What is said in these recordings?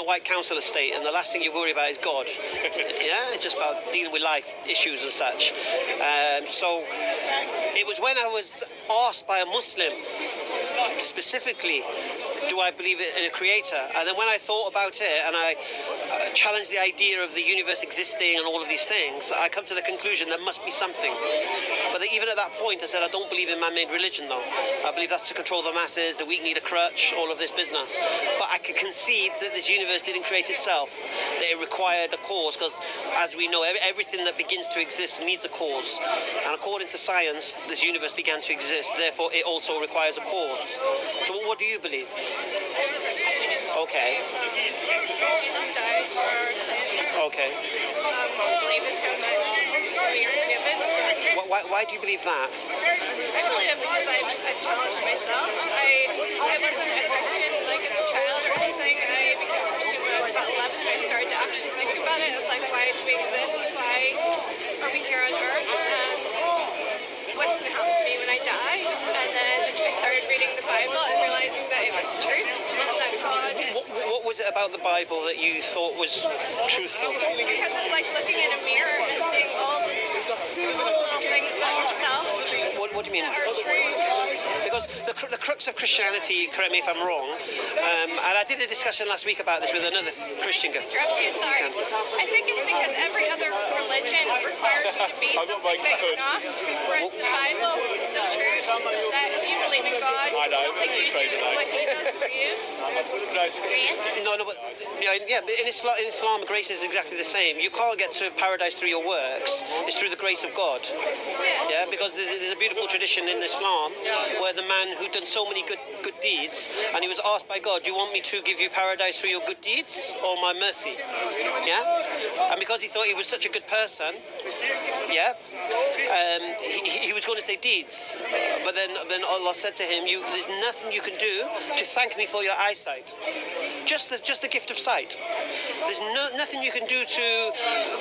white council estate, and the last thing you worry about is God. Yeah, it's just about dealing with life issues and such. So it was when I was asked by a Muslim specifically, do I believe in a creator? And then when I thought about it and I challenged the idea of the universe existing and all of these things, I come to the conclusion there must be something. But even at that point, I said I don't believe in man-made religion, though. I believe that's to control the masses, the weak need a crutch, all of this business. But I can concede that this universe didn't create itself, that it required a cause, because as we know, everything that begins to exist needs a cause. And according to science, this universe began to exist, therefore it also requires a cause. So what do you believe? Okay. Jesus died for our sins. Okay. Believe in him that we are given. Why do you believe that? I believe it because I've challenged myself. I wasn't a Christian like as a child or anything. I became a Christian when I was about 11 and I started to actually think about it. I was like, why do we exist? Why are we here on earth? And what's going to happen to me when I die? And then I started reading the Bible and realizing that it was the truth. That God... What was it about the Bible that you thought was truthful? Because it's like looking in a mirror and seeing all the little things about yourself. What do you mean? That are true. Because the crux of Christianity, correct me if I'm wrong, and I did a discussion last week about this with another Christian guy. Interrupt you, sorry. I think it's because every other religion requires you to be something that you're not, whereas the Bible is still true, that if you believe in God, it's something you do, it's what He does for you. No, but yeah, but in Islam, grace is exactly the same. You can't get to paradise through your works. It's through the grace of God. Yeah, because there's a beautiful tradition in Islam where the man who'd done so many good deeds, and he was asked by God, do you want me to give you paradise through your good deeds or my mercy? Yeah? And because he thought he was such a good person, yeah, he was going to say deeds. But then Allah said to him, there's nothing you can do to thank me for your eyesight. Just the gift of sight. There's nothing you can do to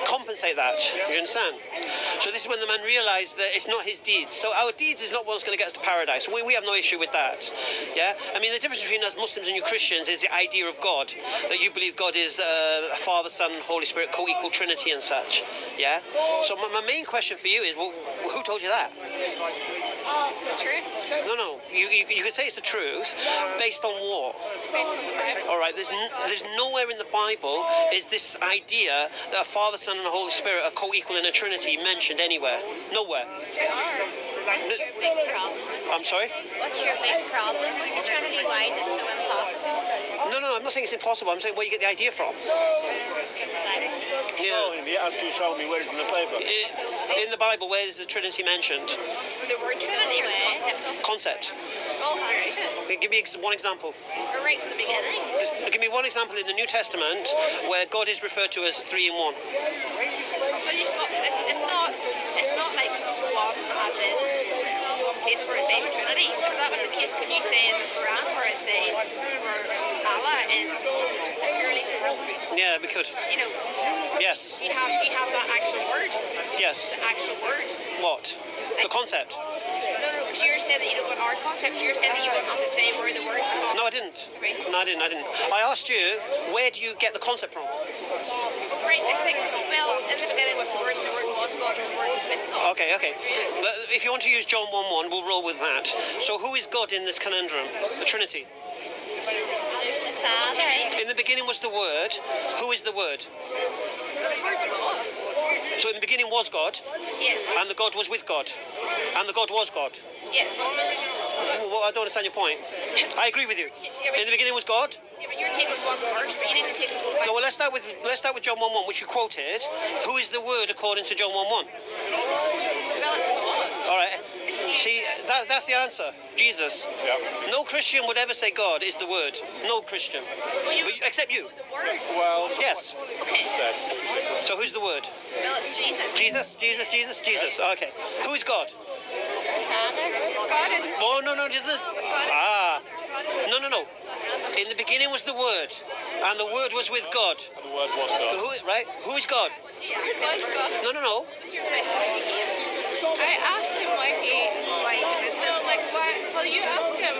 compensate that. You understand? So this is when the man realized that it's not his deeds. So our deeds is not what's going to get us to paradise. We have no issue with that. Yeah? I mean, the difference between us Muslims and you Christians is the idea of God. That you believe God is a Father, Son, Holy Spirit, co-equal Trinity and such. Yeah? So my main question for you is, well, who told you that? It's the truth. No. You can say it's the truth based on what? Based on the Bible. All right. There's nowhere in the Bible is this idea that a Father, Son, and a Holy Spirit are co-equal in a Trinity mentioned anywhere. Nowhere. They are. What's your big problem? I'm sorry? What's your big problem with the Trinity? Why is it so impossible? No, I'm not saying it's impossible. I'm saying where you get the idea from. Show me where is in the Bible. In the Bible, where is the Trinity mentioned? The word Trinity or the concept? Concept. Both are. Give me one example. Right from the beginning. Give me one example in the New Testament where God is referred to as three in one. Well, you've got, it's not like one as in one place where it says Trinity. If that was the case, could you say in the Quran where it says where Allah is purely just, Yeah, we could. you know, Yes. you have that actual word. Yes. The actual word. What? The concept. No, because you're saying that you don't want our concept. You're saying that you want us to say where the words are. No, I didn't. Right. No, I didn't. I asked you, where do you get the concept from? Oh, right. I think, well, in the beginning was the word, and the word was God, and the word was with God. Okay. If you want to use John 1:1, we'll roll with that. So who is God in this conundrum? The Trinity. There's the Father. In the beginning was the Word. Who is the Word? The word's God. So in the beginning was God, Yes. and the God was with God, and the God was God. Yes. Well, I don't understand your point. I agree with you. In the beginning was God. Yeah, but you're taking one word, but you need to take the whole No, Bible. well, let's start with John 1:1, which you quoted. Who is the Word according to John 1:1? Well, it's God. All right. See, that's the answer. Jesus. Yeah. No Christian would ever say God is the Word. No Christian. Except you. The word. Well, Yes. Okay. said. So who's the Word? Well, it's Jesus. Jesus. Okay. Who is God? God is. Oh, no. Jesus. God is. No. In the beginning was the Word, and the Word was with God. And the word was God. Who is God? Yes, God. No. What's your question? I asked him why he says no. Like why? Well, you asked him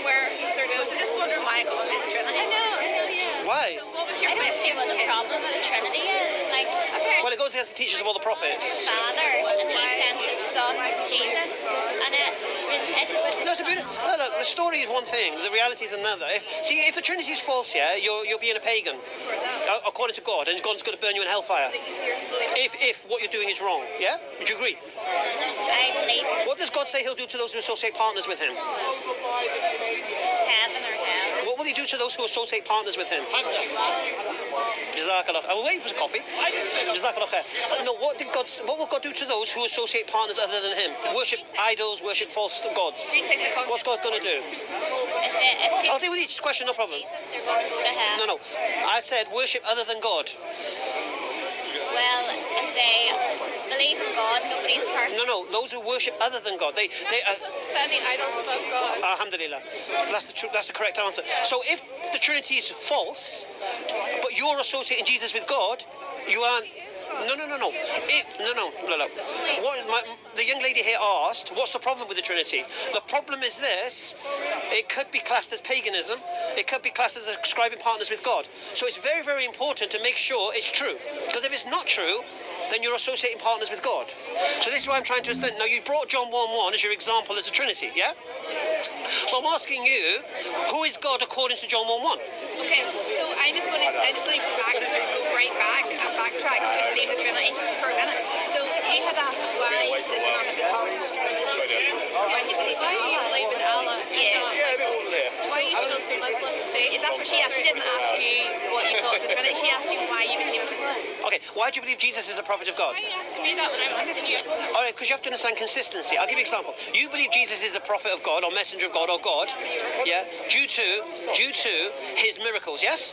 where he started. I was just wondering why I got into Trinity. I know. Yeah. Why? So what was your I don't see question what to the him? problem with the Trinity is. Like, Okay. Well, it goes against the teachers of all the prophets. Father, and he sent his son, Jesus, and it was... No, it's a beautiful. No, look, the story is one thing, the reality is another. If the Trinity is false, yeah, you're being a pagan, according to God, and God's going to burn you in hellfire. Easier to believe. If what you're doing is wrong, yeah? Would you agree? I believe that What does God say He'll do to those who associate partners with Him? heaven or hell. What will He do to those who associate partners with Him? Jazakallah. I'm waiting for some coffee. Jazakallah khair. No, what will God do to those who associate partners other than Him? Worship idols, worship false gods. Do you think the concept What's God going to do? If I'll deal with each question, no problem. Jesus, they're going to go to hell. No. I said worship other than God. Well, if they believe in God, nobody's perfect. No. Those who worship other than God, they supposed to set any idols above God? Alhamdulillah. That's the correct answer. So if the Trinity is false, but you're associating Jesus with God, you aren't. No. No. The young lady here asked, what's the problem with the Trinity? The problem is this: it could be classed as paganism. It could be classed as ascribing partners with God. So it's very, very important to make sure it's true. Because if it's not true, then you're associating partners with God. So this is why I'm trying to understand. Now, you brought John 1:1 as your example as a Trinity, yeah? So I'm asking you, who is God according to John 1:1? Okay, so I'm just going to go right back and backtrack, just leave the Trinity for a minute. So you had asked why this man why you believe in Allah? Why you chose the Muslim faith? That's what she asked. She didn't ask you what you thought of the Trinity. She asked you why you became a Muslim. Okay, why do you believe Jesus is a prophet of God? Why are you asking me that when I'm asking you? All right, because you have to understand consistency. I'll give you an example. You believe Jesus is a prophet of God or messenger of God or God, yeah, due to his miracles, yes?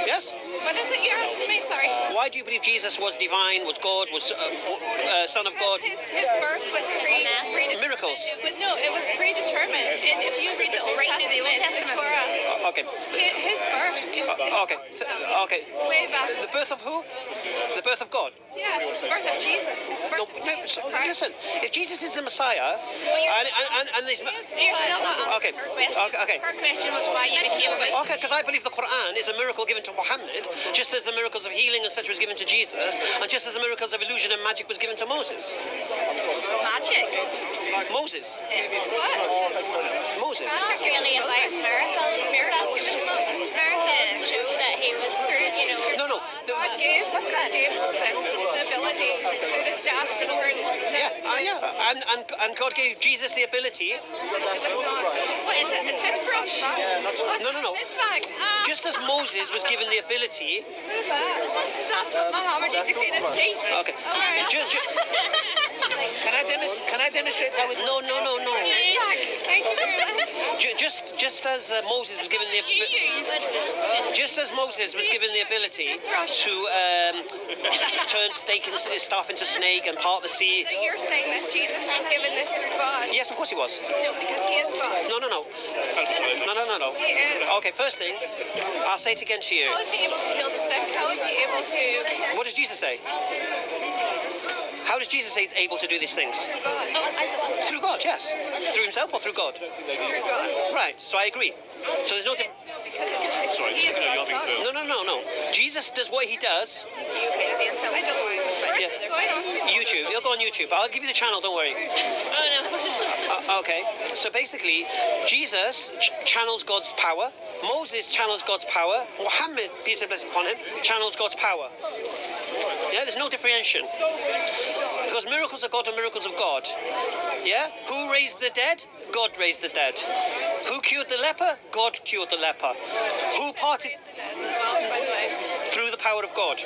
Yes? What is it you're asking me? Sorry. Why do you believe Jesus was divine, was God, was son of God? His birth was predetermined. Miracles. It was predetermined. And if you read the Old Testament, the Torah, Okay. his birth is Okay. way back. The birth of who? The birth of God. Yes, the birth of Jesus. The birth No, of Jesus Christ. listen. If Jesus is the Messiah, and there's You're still not Okay. answering her question. Okay. Her question was why you became a Muslim. Okay, because I believe the Quran is a miracle given to Muhammad, just as the miracles of healing and such was given to Jesus, and just as the miracles of illusion and magic was given to Moses. Magic. Moses. What? Moses. Not really about miracles. Miracles. Miracles show that he was, No. God gave Moses the ability through the staff to turn. Yeah. And God gave Jesus the ability. It was not. What is it? A toothbrush? No. It's back. Just as Moses was given the ability. Who's that? That's what Muhammad used to clean his teeth. Okay. Alright. Can I demonstrate how it? No. Thank you very much. Just as Moses was given the ability to turn staff into snake and part the sea. So you're saying that Jesus was given this through God? Yes, of course he was. No, because he is God. No. He is. Okay, first thing, I'll say it again to you. How is he able to heal the sick? How is he able to... What does Jesus say? How does Jesus say he's able to do these things? Through God. Through God, yes. Through himself or through God? Through God. Right, so I agree. So there's no difference. No, because he is God's son. No. Jesus does what he does. You kind of answer. I don't mind. Where's Yeah. this going on to? YouTube. He'll go on YouTube. I'll give you the channel, don't worry. Okay. So basically, Jesus channels God's power. Moses channels God's power. Muhammad, peace and blessing upon him, channels God's power. Yeah, there's no differentiation. Because miracles of God are miracles of God. Yeah? Who raised the dead? God raised the dead. Who cured the leper? God cured the leper. Who parted By the way. through the power of God?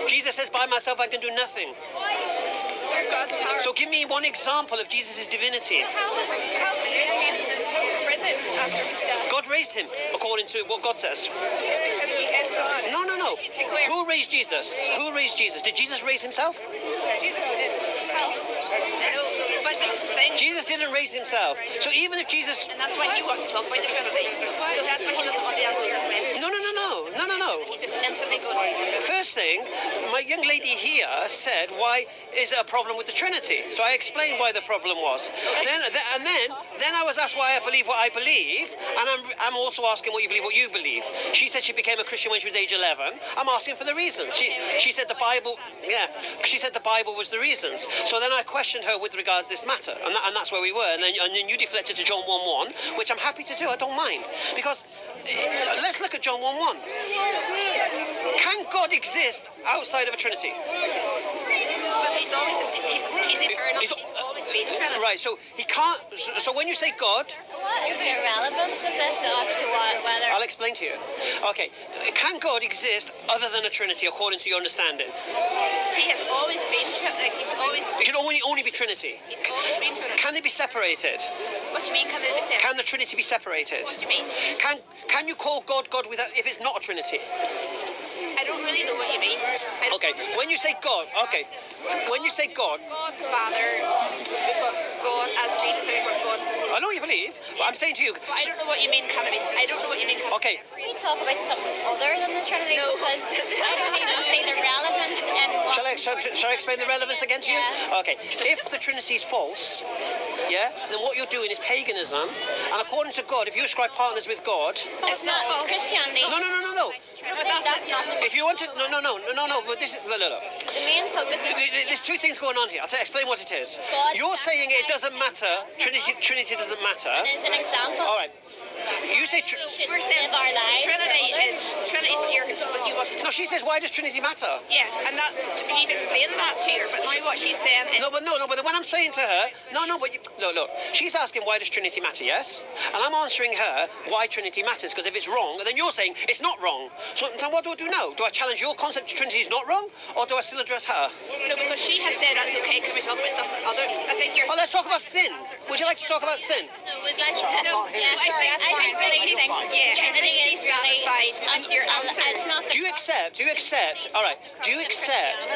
Jesus says, by myself I can do nothing. Through God's power. So give me one example of Jesus' divinity. How is Jesus risen after his death? God raised him, according to what God says. Because he is God. No. Take away Who raised Jesus? Who raised Jesus? Did Jesus raise himself? Jesus himself. I know, but this is the thing. Jesus didn't raise himself. So even if Jesus... And that's why you want to talk about the Trinity. So that's why he doesn't want to answer your question. No. He just instantly goes on to the Trinity. First thing, my young lady here said, why is it a problem with the Trinity? So I explained why the problem was. Then I was asked why I believe what I believe, and I'm also asking what you believe. She said she became a Christian when she was age 11. I'm asking for the reasons. She said the Bible, she said the Bible was the reasons. So then I questioned her with regards to this matter, and that's where we were. And then you deflected to John 1:1, which I'm happy to do. I don't mind, because let's look at John 1:1. Can God exist outside of a Trinity? But he's eternal. He's always been Trinity. Right. So he can't. So when you say God, What is the relevance of this as to whether... I'll explain to you. Okay. Can God exist other than a Trinity, according to your understanding? He has always been Trinity. It can only be Trinity. He's always been Trinity. Can they be separated? What do you mean? Can they be separated? Can the Trinity be separated? What do you mean? Can you call God God without if it's not a Trinity? I don't really know what you mean. Okay. When you say God, okay. When you say God, God the Father, but God as Jesus, and we've got God. I know what you believe, but I'm saying to you. But I don't know what you mean. I don't know what you mean. Okay. Can we talk about something other than the Trinity? No. Because I don't even see the relevance in what... Shall I explain the relevance again to you? Yeah. Okay. If the Trinity is false, then what you're doing is paganism, and according to God, if you ascribe partners with God, It's not Christianity. no. That's not the... If you want to, no. But this is no. The main focus is... There's two things going on here. I'll explain what it is. God You're saying it doesn't matter. Trinity doesn't matter. There's an example. All right. You say. We should We're saying live our lives. Trinity is what you want to do. No, she says, why does Trinity matter? Yeah, and that's you've explained that to her. But now what she's saying is No, but when I'm saying to her, look, she's asking why does Trinity matter, yes? And I'm answering her why Trinity matters, because if it's wrong, then you're saying it's not wrong. So what do I do now? Do I challenge your concept that Trinity is not wrong, or do I still address her? no, because she has said that's okay. Can we talk about something other? I think you're. Oh, let's talk about sin. Would you like to talk about sin? No, would like to... No, Yeah, I sorry, think I really she's think Trinity she's is really... satisfied with your answer. It's not the... Do you accept? All right. Do you accept?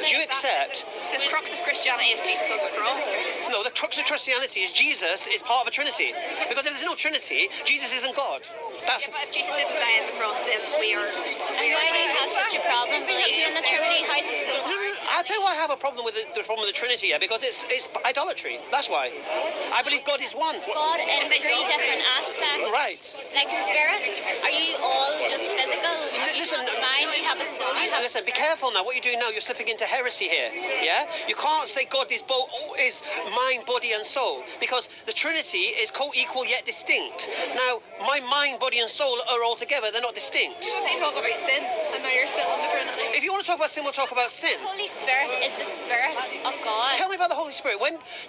The crux of Christianity is Jesus on the cross. No, the crux of Christianity is Jesus is part of a Trinity. Because if there's no Trinity, Jesus isn't God. That's But if Jesus didn't die on the cross, then we are. And why do you have such a problem believing in the Trinity? How is it so no. hard? I'll tell you why I have a problem with the problem with the Trinity, because it's idolatry. That's why. I believe God is one. God in three different aspects. Right. Like spirit, are you all just physical? Listen, you have a mind, you have a soul, you have... Listen, be careful now. What you're doing now, you're slipping into heresy here. Yeah? You can't say God is mind, body, and soul, because the Trinity is co-equal yet distinct. Now, my mind, body, and soul are all together. They're not distinct. They talk about sin, and now you're still on the Trinity. If you want to talk about sin, we'll talk about sin. The Holy Spirit is the Spirit of God. Tell me about the Holy Spirit.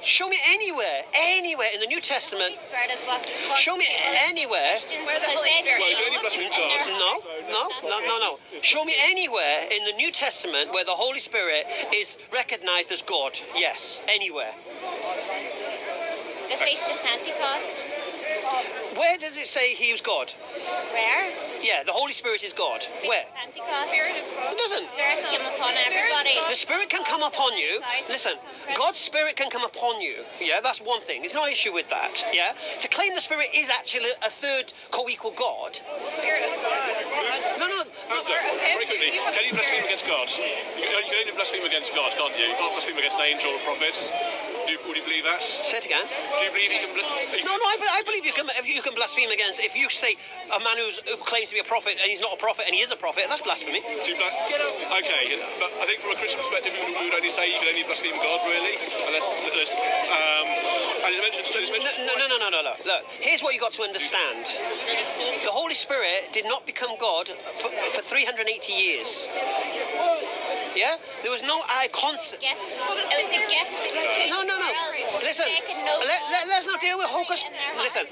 Show me anywhere in the New The Testament. Holy Spirit is what... Show me anywhere. Where the Holy Spirit Well, you can only blaspheme God. No. Show me anywhere in the New Testament where the Holy Spirit is recognized as God. Yes, anywhere. The Feast of Pentecost. Where does it say he was God? Where? Yeah, the Holy Spirit is God. Where? Pentecost. It doesn't. Spirit came upon everybody. The Spirit can come upon you. Listen, God's Spirit can come upon you. Yeah, that's one thing. There's no issue with that. Yeah? To claim the Spirit is actually a third co-equal God. Spirit of God. No. Very quickly, can you blaspheme against God? You can only blaspheme against God, can't you? You can't blaspheme against an angel or prophets. Would you believe that? Say it again. Do you believe you can... No, I believe you can. If you can blaspheme against, if you say a man who claims to be a prophet and he's not a prophet and he is a prophet, that's blasphemy. Okay, but I think from a Christian perspective, we would only say you can only blaspheme God, really, unless and it mentions... No. Look, here's what you got to understand. The Holy Spirit did not become God for 380 years. Yeah? There was no concept. Gift. It was a gift to No. the world. Listen, They could know let's not deal with hocus. Listen,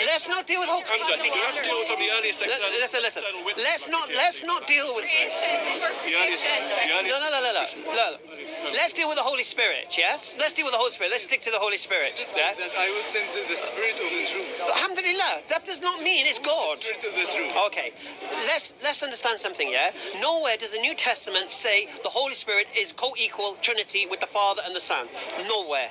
let's not deal with hocus. Hamza, we have to deal with some of the earliest Listen. external witnesses. Let's not deal with. The earliest... No. Let's deal with the Holy Spirit. Yes, let's deal with the Holy Spirit. Let's stick to the Holy Spirit. Yeah? That I will send the Spirit of the truth. Alhamdulillah, that does not mean it's God. Spirit of the truth. Okay, let's understand something. Yeah, nowhere does the New Testament say the Holy Spirit is co-equal Trinity with the Father and the Son. Nowhere.